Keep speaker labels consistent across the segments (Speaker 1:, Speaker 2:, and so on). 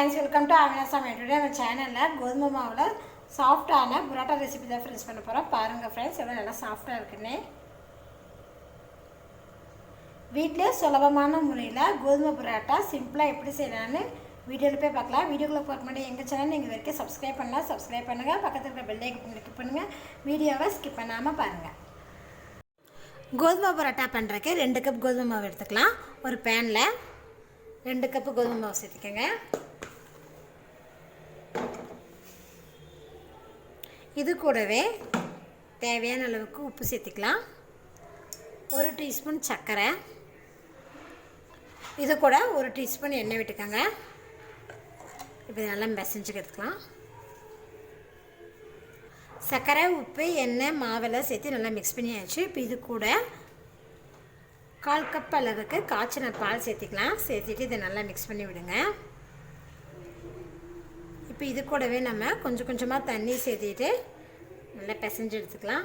Speaker 1: friends, welcome to Avina Samay. Today நம்ம சேனல்ல கோதுமை மாவுல சாஃப்ட்டான பரோட்டா ரெசிபி தான் ஃப்ரெண்ட்ஸ் பண்ண போறோம். பாருங்க ஃப்ரெண்ட்ஸ், எவ்வளவு நல்லா சாஃப்ட்டா இருக்குன்னு. வீட்லயே சுலபமான முறையில் கோதுமை பரோட்டா சிம்பிளா எப்படி செய்யலாம்னு வீடியோல போய் பார்க்கலாம். வீடியோக்குள்ள போக முன்னாடி எங்க சேனல் நீங்க வரைக்கும் சப்ஸ்கிரைப் பண்ணலாம். சப்ஸ்கிரைப் பண்ணுங்க. பக்கத்துல இருக்க பெல் ஐகானை கிளிக் பண்ணுங்க. வீடியோவை ஸ்கிப் பண்ணாம பாருங்க. கோதுமை பரோட்டா பண்றதுக்கு 2 கப் கோதுமை மாவு எடுத்துக்கலாம். ஒரு பேன்ல 2 கப் கோதுமை மாவு சேர்த்துக்கங்க. இது கூடவே தேவையான அளவுக்கு உப்பு சேர்த்துக்கலாம். 1 டீஸ்பூன் சர்க்கரை, இது கூட 1 டீஸ்பூன் எண்ணெய் விட்டுக்கோங்க. இப்போ நல்லா பிசைஞ்சுக்கலாம். சர்க்கரை, உப்பு, எண்ணெய், மாவெல்லாம் சேர்த்து நல்லா மிக்ஸ் பண்ணியாச்சு. இப்போ இது கூட 1/4 கப் அளவுக்கு காய்ச்சின பால் சேர்த்துக்கலாம். சேர்த்துட்டு இதை நல்லா மிக்ஸ் பண்ணி விடுங்க. இப்போ இது கூடவே நம்ம கொஞ்சம் கொஞ்சமாக தண்ணி சேர்த்துட்டு நல்லா பிசைஞ்சு எடுத்துக்கலாம்.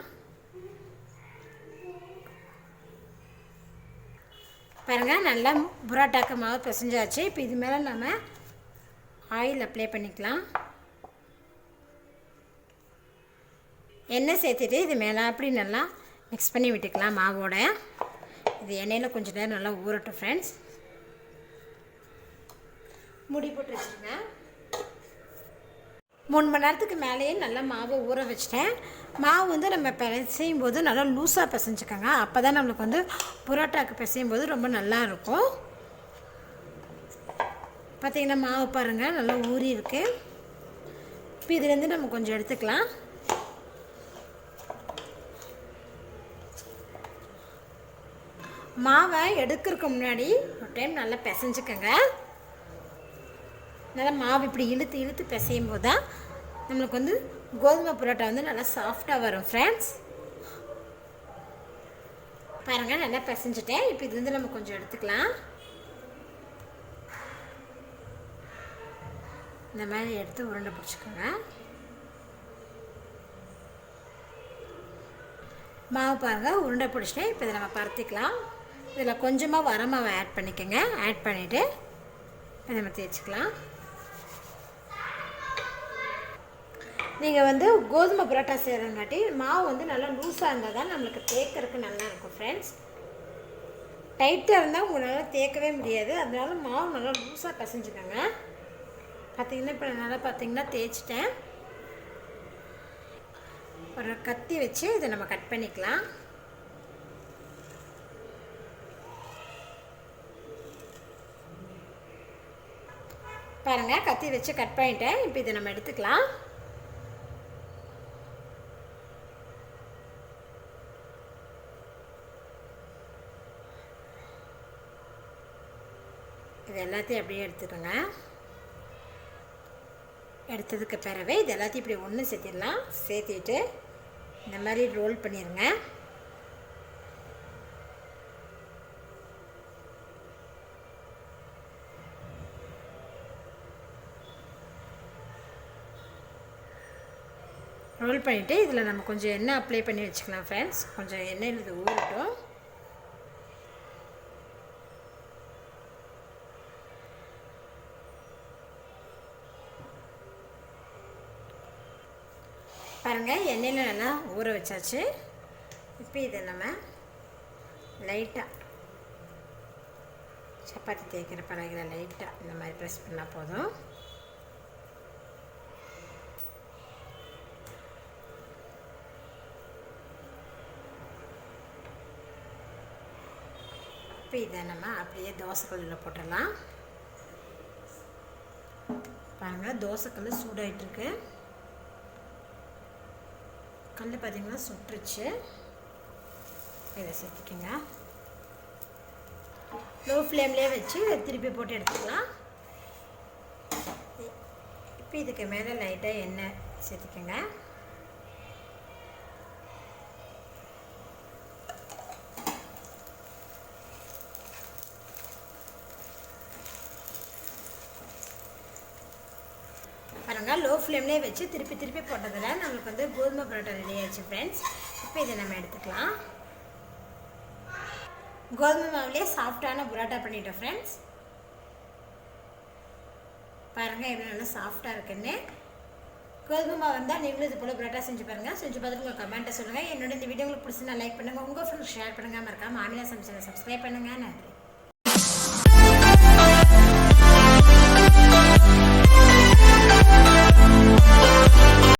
Speaker 1: பாருங்கள், நல்லா புரோட்டாக்கு மாவு பிசைஞ்சாச்சு. இப்போ இது மேலே நம்ம ஆயில் அப்ளை பண்ணிக்கலாம். எண்ணெய் சேர்த்துட்டு இது மேலே அப்படி நல்லா மிக்ஸ் பண்ணி விட்டுக்கலாம் மாவோட. இது எண்ணெயில் கொஞ்சம் நேரம் நல்லா ஊறட்டும் ஃப்ரெண்ட்ஸ். மூடி போட்டு வச்சுருங்க. 3 மணி நேரத்துக்கு மேலேயே நல்லா மாவை ஊற வச்சிட்டேன். மாவு வந்து நம்ம பிசையும் போது நல்லா லூஸாக பிசைஞ்சுக்கோங்க. அப்போ தான் நம்மளுக்கு வந்து புரோட்டாக்கு பிசையும் போது ரொம்ப நல்லா இருக்கும். பார்த்திங்கன்னா மாவு பாருங்கள் நல்லா ஊறி இருக்குது. இப்போ இதுலேருந்து நம்ம கொஞ்சம் எடுத்துக்கலாம். மாவை எடுக்கிறதுக்கு முன்னாடி ஒரு டைம் நல்லா பிசைஞ்சுக்கோங்க. நல்லா மாவு இப்படி இழுத்து இழுத்து பிசையும் போது தான் நம்மளுக்கு வந்து கோதுமை புரோட்டா வந்து நல்லா சாஃப்டாக வரும் ஃப்ரெண்ட்ஸ். பாருங்கள், நல்லா பிசைஞ்சிட்டேன். இப்போ இது வந்து நம்ம கொஞ்சம் எடுத்துக்கலாம். இந்த மாதிரி எடுத்து உருண்டை பிடிச்சிக்கோங்க. மாவு பாருங்கள் உருண்டை பிடிச்சிட்டேன். இப்போ இதை நம்ம பருத்திக்கலாம். இதில் கொஞ்சமாக வரமாவை ஆட் பண்ணிக்கோங்க. ஆட் பண்ணிவிட்டு இதை நம்ம தேய்ச்சிக்கலாம். நீங்கள் வந்து கோதுமை புரோட்டா செய்கிறங்காட்டி மாவு வந்து நல்லா லூஸாக இருந்தால் தான் நம்மளுக்கு தேய்க்கிறதுக்கு நல்லா இருக்கும் ஃப்ரெண்ட்ஸ். டைட்டாக இருந்தால் உங்களால் தேய்க்கவே முடியாது. அதனால மாவு நல்லா லூஸாக பிசைஞ்சுக்கோங்க. பார்த்திங்கன்னா இப்போ நல்லா பார்த்திங்கன்னா தேய்ச்சிட்டேன். ஒரு கத்தி வச்சு இதை நம்ம கட் பண்ணிக்கலாம். பாருங்கள், கத்தி வச்சு கட் பண்ணிட்டேன். இப்போ இதை நம்ம எடுத்துக்கலாம். இது எல்லாத்தையும் அப்படியே எடுத்துக்கோங்க. எடுத்ததுக்கு பிறகு இது எல்லாத்தையும் இப்படி ஒன்று சேர்த்திடலாம். சேர்த்திட்டு இந்த மாதிரி ரோல் பண்ணிடுங்க. ரோல் பண்ணிவிட்டு இதில் நம்ம கொஞ்சம் எண்ணெய் அப்ளை பண்ணி வச்சுக்கலாம் ஃப்ரெண்ட்ஸ். கொஞ்சம் எண்ணெயில் இது ஊறட்டும். பாருங்கள், எண்ணெயில் நல்லா ஊற வச்சாச்சு. இப்போ இதை நம்ம லைட்டாக சப்பாத்தி தேய்க்கிற பழகிற லைட்டாக இந்த மாதிரி ப்ரெஸ் பண்ணால் போதும். இப்போ இதை நம்ம அப்படியே தோசைக்கல்லில் போட்டுடலாம். பாருங்கள், தோசைக்கல் சூடாகிட்டுருக்கு. கல் பார்த்திங்கன்னா சுட்டுருச்சு. இதை சேர்த்துக்கோங்க. லோ ஃப்ளேம்லேயே வச்சு இதை திருப்பி போட்டு எடுத்துக்கலாம். இப்போ இதுக்கு மேலே லைட்டாக எண்ணெய் சேர்த்துக்கோங்க. பாருங்கள், லோ ஃப்ளேம்லேயே வச்சு திருப்பி திருப்பி போட்டதில் நம்மளுக்கு வந்து கோதுமை பரோட்டா ரெடி ஆயிடுச்சு ஃப்ரெண்ட்ஸ். இப்போ இதை நம்ம எடுத்துக்கலாம். கோதுமை மாவுலேயே சாஃப்டான பரோட்டா பண்ணிட்டோம் ஃப்ரெண்ட்ஸ். பாருங்கள் எவ்வளோ நல்லா சாஃப்டாக இருக்குன்னு. கோதுமை மாவு இருந்தால் நீங்களும் இது போல் பரோட்டா செஞ்சு பாருங்கள். செஞ்சு பார்த்துட்டு உங்கள் கமெண்ட்டை சொல்லுங்கள். என்னோட இந்த வீடியோ உங்களுக்கு பிடிச்சி லைக் பண்ணுங்கள், உங்கள் ஃப்ரெண்ட்ஸ் ஷேர் பண்ணுங்கள். மறக்காமல் ஆமிலா சமைச்சலை சப்ஸ்கிரைப் பண்ணுங்கள். நன்றி.